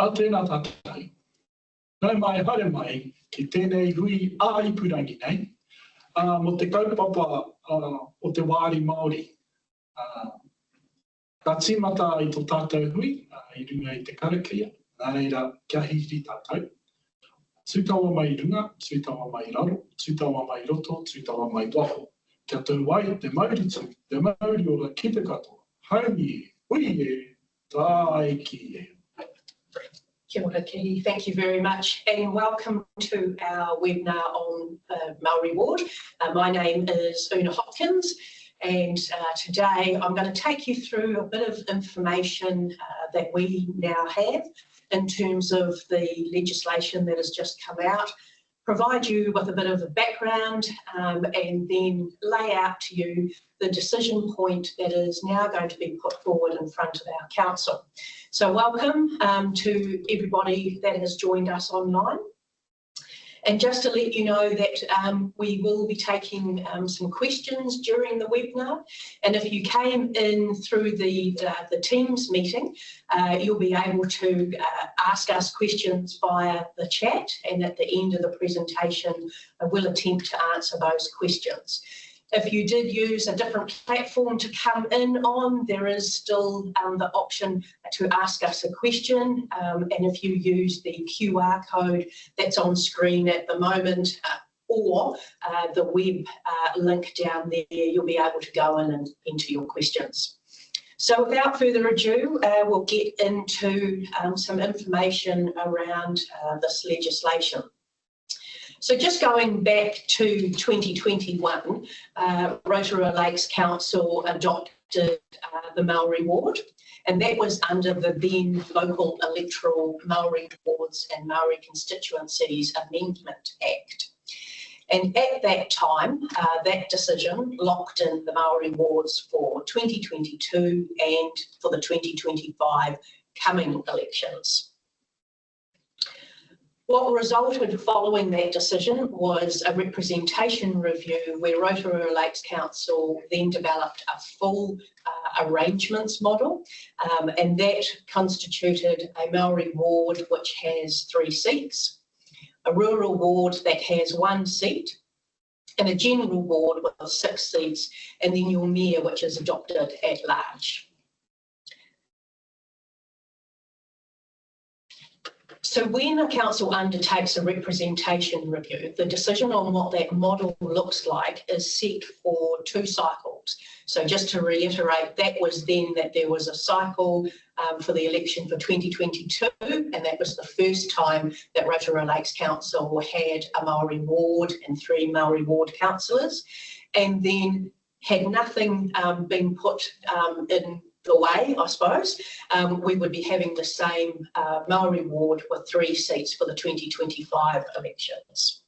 A tēnā tātou. Nau mai hare mai ki tēnei hui āipurangi nei, mo te kaupapa o te wāri Māori. Ka tīmata i tō tātou hui, i runga i te karakia, nā reira kia hiri tātou. Tūtawa mai runga, tūtawa mai raro, tūtawa mai roto, tūtawa mai waho. Kia tau wai te mauritu, te Māori o la kita katoa. Haumi, hui e, tai ki e. Kia ora ki, thank you very much and welcome to our webinar on Māori Ward. My name is Una Hopkins and today I'm going to take you through a bit of information that we now have in terms of the legislation that has just come out, provide you with a bit of a background and then lay out to you the decision point that is now going to be put forward in front of our council. So welcome to everybody that has joined us online. And just to let you know that we will be taking some questions during the webinar. And if you came in through the Teams meeting, you'll be able to ask us questions via the chat. And at the end of the presentation, we'll attempt to answer those questions. If you did use a different platform to come in on, there is still the option to ask us a question. And if you use the QR code that's on screen at the moment or the web link down there, you'll be able to go in and enter your questions. So without further ado, we'll get into some information around this legislation. So just going back to 2021, Rotorua Lakes Council adopted the Māori Ward, and that was under the then Local Electoral Māori Wards and Māori Constituencies Amendment Act. And at that time, that decision locked in the Māori wards for 2022 and for the 2025 coming elections. What resulted following that decision was a representation review where Rotorua Lakes Council then developed a full arrangements model, and that constituted a Māori ward which has 3 seats, a rural ward that has 1 seat, and a general ward with 6 seats, and then your mayor, which is adopted at large. So when a council undertakes a representation review, the decision on what that model looks like is set for 2 cycles. So just to reiterate, that was then that there was a cycle for the election for 2022, and that was the first time that Rotorua Lakes Council had a Māori ward and 3 Māori ward councillors, and then had nothing been put in the way, I suppose, we would be having the same Māori ward with 3 seats for the 2025 elections.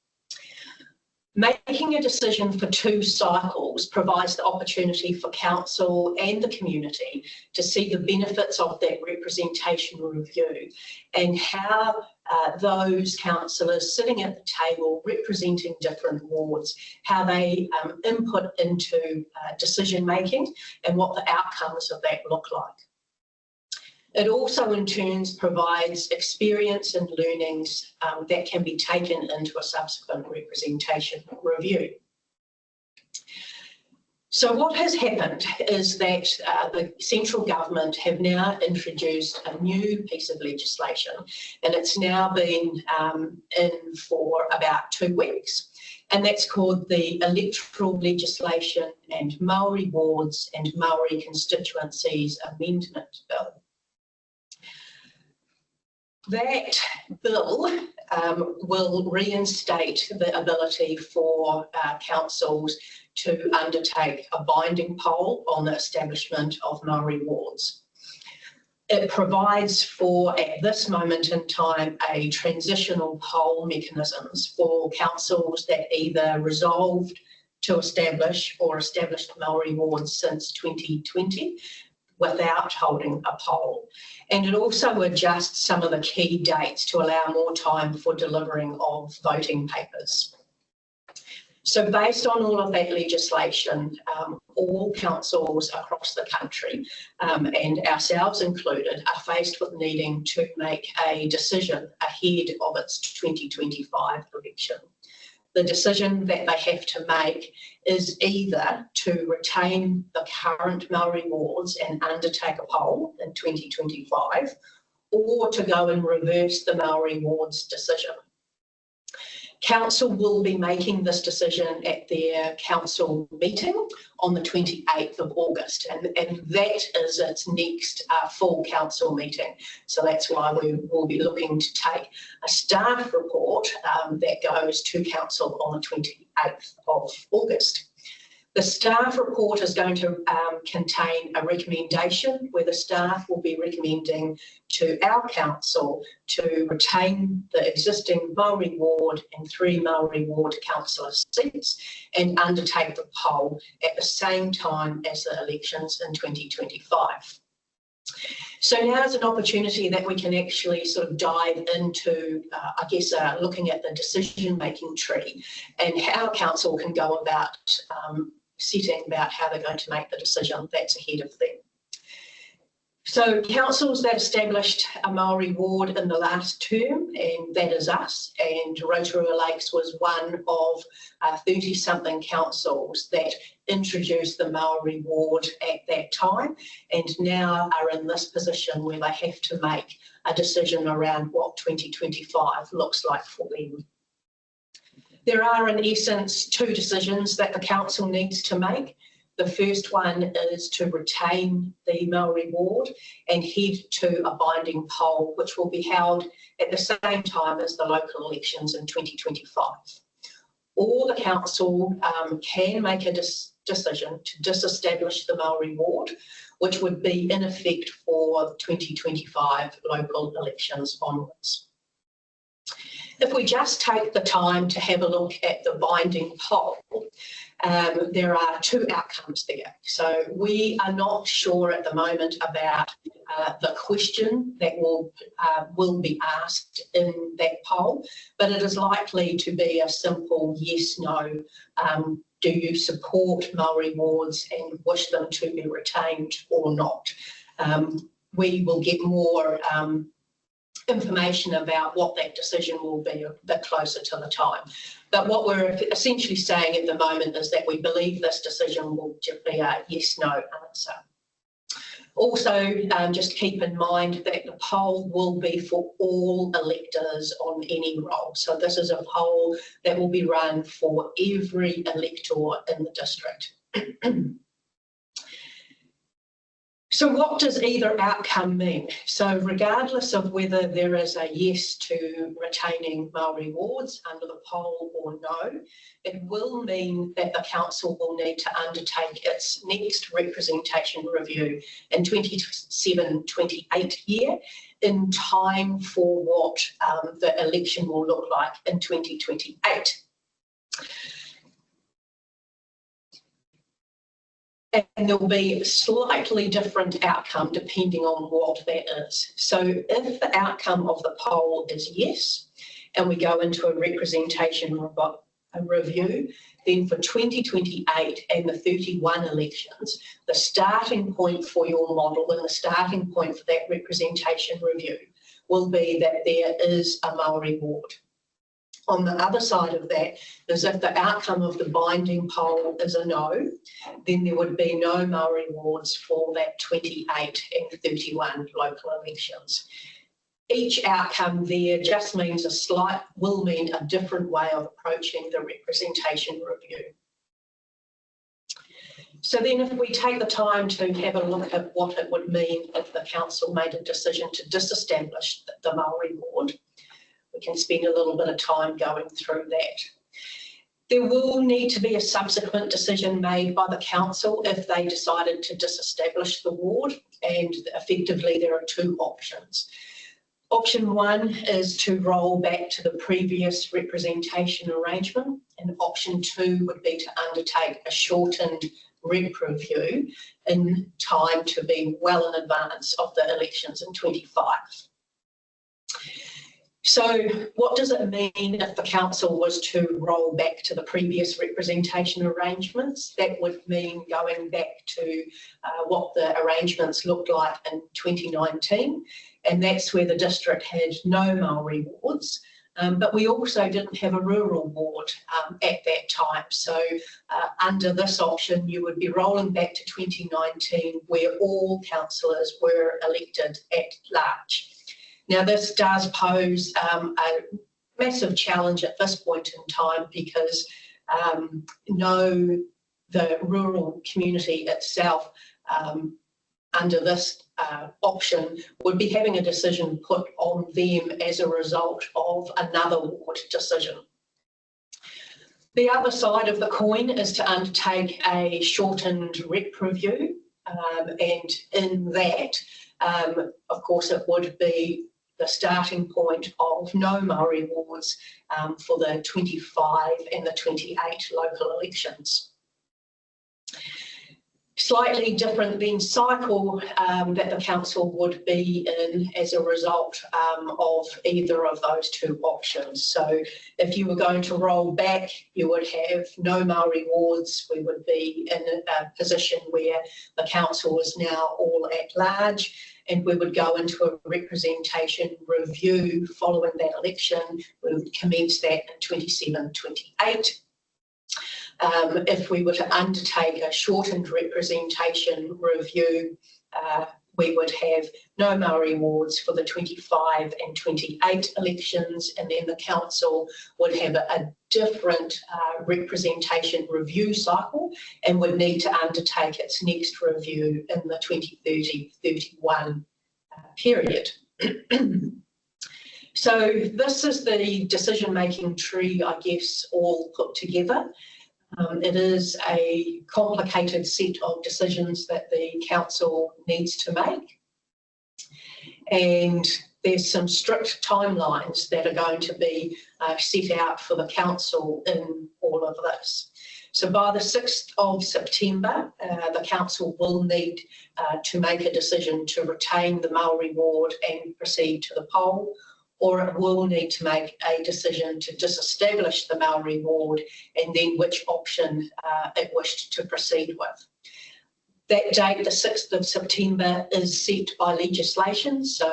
Making a decision for 2 cycles provides the opportunity for council and the community to see the benefits of that representation review and how those councillors sitting at the table representing different wards, how they input into decision making and what the outcomes of that look like. It also in turns provides experience and learnings that can be taken into a subsequent representation review. So what has happened is that the central government have now introduced a new piece of legislation, and it's now been in for about 2 weeks, and that's called the Electoral Legislation and Māori Wards and Māori Constituencies Amendment Bill. That bill will reinstate the ability for councils to undertake a binding poll on the establishment of Māori wards. It provides for, at this moment in time, a transitional poll mechanisms for councils that either resolved to establish or established Māori wards since 2020 without holding a poll. And it also adjusts some of the key dates to allow more time for delivering of voting papers. So based on all of that legislation, all councils across the country, and ourselves included, are faced with needing to make a decision ahead of its 2025 election. The decision that they have to make is either to retain the current Māori wards and undertake a poll in 2025, or to go and reverse the Māori wards decision. Council will be making this decision at their council meeting on the 28th of August, and that is its next full council meeting. So that's why we will be looking to take a staff report that goes to council on the 28th of August. The staff report is going to contain a recommendation where the staff will be recommending to our council to retain the existing Māori ward and 3 Māori ward councillor seats and undertake the poll at the same time as the elections in 2025. So now is an opportunity that we can actually sort of dive into, looking at the decision-making tree and how council can go about setting about how they're going to make the decision that's ahead of them. So councils that established a Māori ward in the last term, and that is us, and Rotorua Lakes was one of 30-something councils that introduced the Māori ward at that time, and now are in this position where they have to make a decision around what 2025 looks like for them. There are, in essence, 2 decisions that the council needs to make. The first one is to retain the Māori ward and head to a binding poll, which will be held at the same time as the local elections in 2025. Or the council can make a decision to disestablish the Māori ward, which would be in effect for 2025 local elections onwards. If we just take the time to have a look at the binding poll, there are 2 outcomes there. So we are not sure at the moment about the question that will be asked in that poll, but it is likely to be a simple yes/no. Do you support Māori wards and wish them to be retained or not? We will get more information about what that decision will be a bit closer to the time. But what we're essentially saying at the moment is that we believe this decision will just be a yes/no answer. Also, just keep in mind that the poll will be for all electors on any role. So this is a poll that will be run for every elector in the district. So what does either outcome mean? So regardless of whether there is a yes to retaining Māori wards under the poll or no, it will mean that the council will need to undertake its next representation review in 27-28 year in time for what the election will look like in 2028. And there will be a slightly different outcome depending on what that is. So if the outcome of the poll is yes, and we go into a representation review, then for 2028 and the 31 elections, the starting point for your model and the starting point for that representation review will be that there is a Māori ward. On the other side of that is if the outcome of the binding poll is a no, then there would be no Māori wards for that 28 and 31 local elections. Each outcome there just means will mean a different way of approaching the representation review. So then if we take the time to have a look at what it would mean if the council made a decision to disestablish the Māori ward, we can spend a little bit of time going through that. There will need to be a subsequent decision made by the council if they decided to disestablish the ward, and effectively there are 2 options. Option 1 is to roll back to the previous representation arrangement, and option 2 would be to undertake a shortened rep review in time to be well in advance of the elections in 25. So what does it mean if the council was to roll back to the previous representation arrangements? That would mean going back to what the arrangements looked like in 2019, and that's where the district had no Māori wards. But we also didn't have a rural ward at that time. So under this option, you would be rolling back to 2019 where all councillors were elected at large. Now, this does pose a massive challenge at this point in time because the rural community itself under this option would be having a decision put on them as a result of another ward decision. The other side of the coin is to undertake a shortened rep review, and in that, of course, it would be the starting point of no Māori wards for the 25 and the 28 local elections. Slightly different then cycle that the council would be in as a result of either of those two options. So if you were going to roll back, you would have no Māori wards. We would be in a position where the council is now all at large, and we would go into a representation review following that election. We would commence that in 27-28. If we were to undertake a shortened representation review, we would have no Māori wards for the 25 and 28 elections, and then the council would have a different representation review cycle and would need to undertake its next review in the 2030-31 period. So this is the decision-making tree, I guess, all put together. It is a complicated set of decisions that the council needs to make, and there's some strict timelines that are going to be set out for the council in all of this. So by the 6th of September, the council will need to make a decision to retain the Māori ward and proceed to the poll, or it will need to make a decision to disestablish the Māori ward and then which option it wished to proceed with. That date, the 6th of September, is set by legislation, so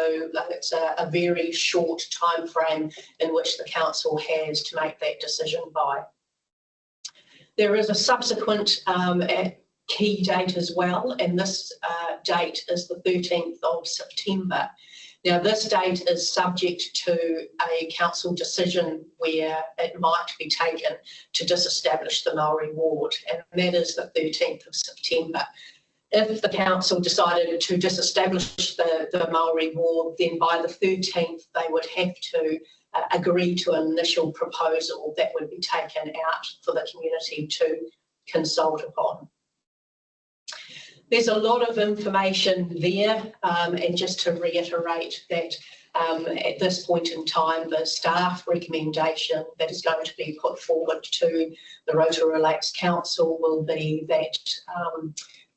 it's a very short time frame in which the council has to make that decision by. There is a subsequent key date as well, and this date is the 13th of September. Now, this date is subject to a council decision where it might be taken to disestablish the Māori ward, and that is the 13th of September. If the council decided to disestablish the Māori ward, then by the 13th they would have to agree to an initial proposal that would be taken out for the community to consult upon. There's a lot of information there, and just to reiterate that at this point in time, the staff recommendation that is going to be put forward to the Rotorua Lakes Council will be that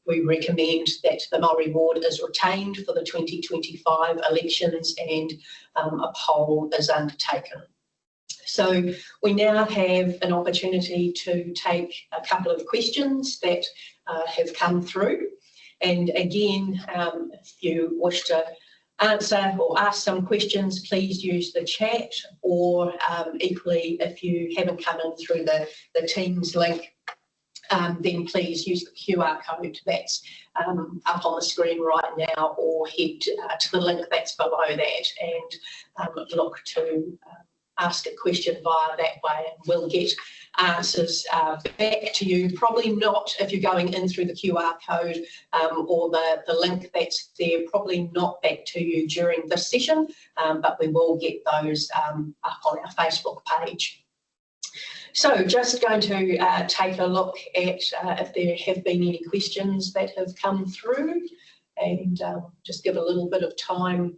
we recommend that the Māori ward is retained for the 2025 elections and a poll is undertaken. So we now have an opportunity to take a couple of questions that have come through. And again, if you wish to answer or ask some questions, please use the chat, or equally, if you haven't come in through the Teams link, then please use the QR code that's up on the screen right now, or head to the link that's below that and look to ask a question via that way, and we'll get answers back to you. Probably not if you're going in through the QR code or the link that's there, probably not back to you during this session, but we will get those up on our Facebook page. So just going to take a look at if there have been any questions that have come through, and just give a little bit of time.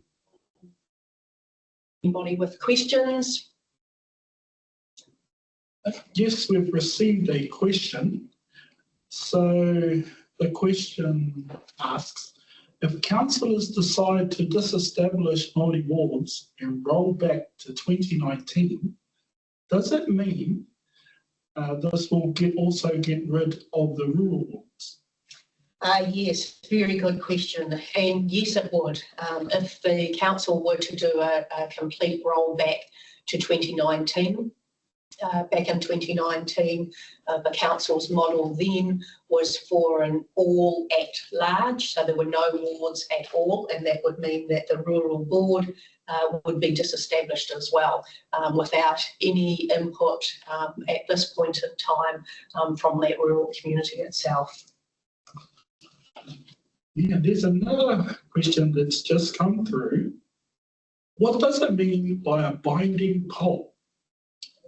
Anybody with questions? Yes, we've received a question. So the question asks, If councillors decide to disestablish Māori wards and roll back to 2019, does it mean this will also get rid of the rural wards? Yes, very good question. And yes, it would. If the council were to do a complete rollback to 2019, back in 2019, the council's model then was for an all at large, so there were no wards at all, and that would mean that the rural board would be disestablished as well, without any input at this point in time from that rural community itself. Yeah, there's another question that's just come through. What does it mean by a binding poll?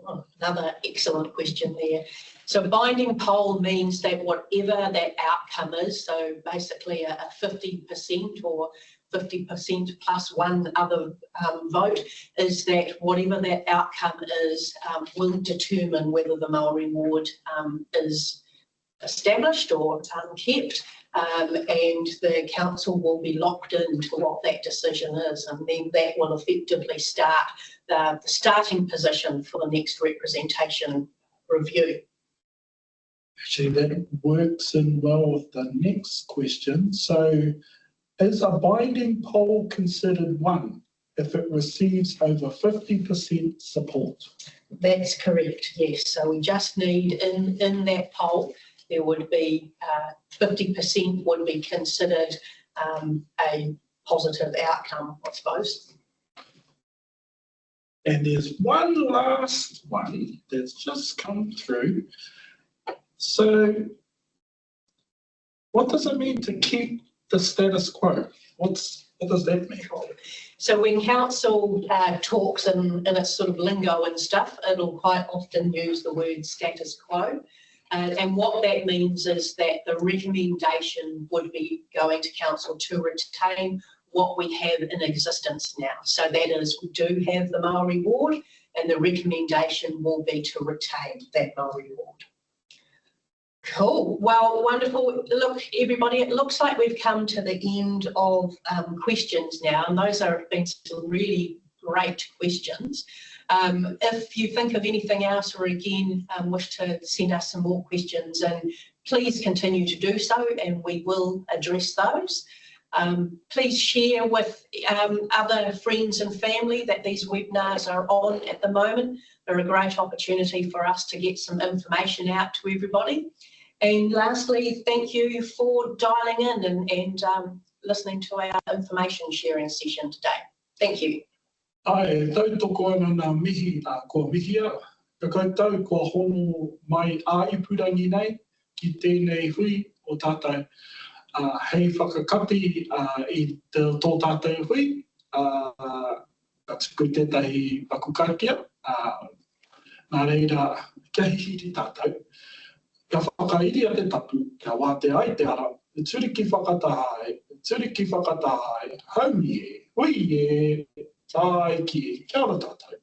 Oh, another excellent question there. So a binding poll means that whatever that outcome is, so basically a 50% or 50% plus one other vote, is that whatever that outcome is will determine whether the Māori ward is established or kept, and the council will be locked into what that decision is, and then that will effectively start the starting position for the next representation review. Actually, that works in well with the next question. So, is a binding poll considered one if it receives over 50% support? That's correct, yes. So we just need in that poll, there would be 50% would be considered a positive outcome, I suppose. And there's one last one that's just come through. So what does it mean to keep the status quo? What does that mean? So when council talks in its sort of lingo and stuff, it'll quite often use the word status quo. And what that means is that the recommendation would be going to council to retain what we have in existence now. So that is, we do have the Māori ward, and the recommendation will be to retain that Māori ward. Cool. Well, wonderful. Look, everybody, it looks like we've come to the end of questions now, and those have been some really great questions. If you think of anything else, or again wish to send us some more questions, and please continue to do so, and we will address those. Please share with other friends and family that these webinars are on at the moment. They're a great opportunity for us to get some information out to everybody. And lastly, thank you for dialing in and listening to our information sharing session today. Thank you. Ai, tautoko ana nā mihi kua mihia. Ka koutou kua hono mai āipurangi nei ki tēnei hui o tātou. Hei whakakapi i tō tātou hui. Ka tuku tētahi akukarakia. Nā reira, kia hihiri tātou. Kia whakairi a te tapu, kia wāte ai te ara. E turi ki whakatahai, haumi e, hui e, tai ki e, kia ora tātou.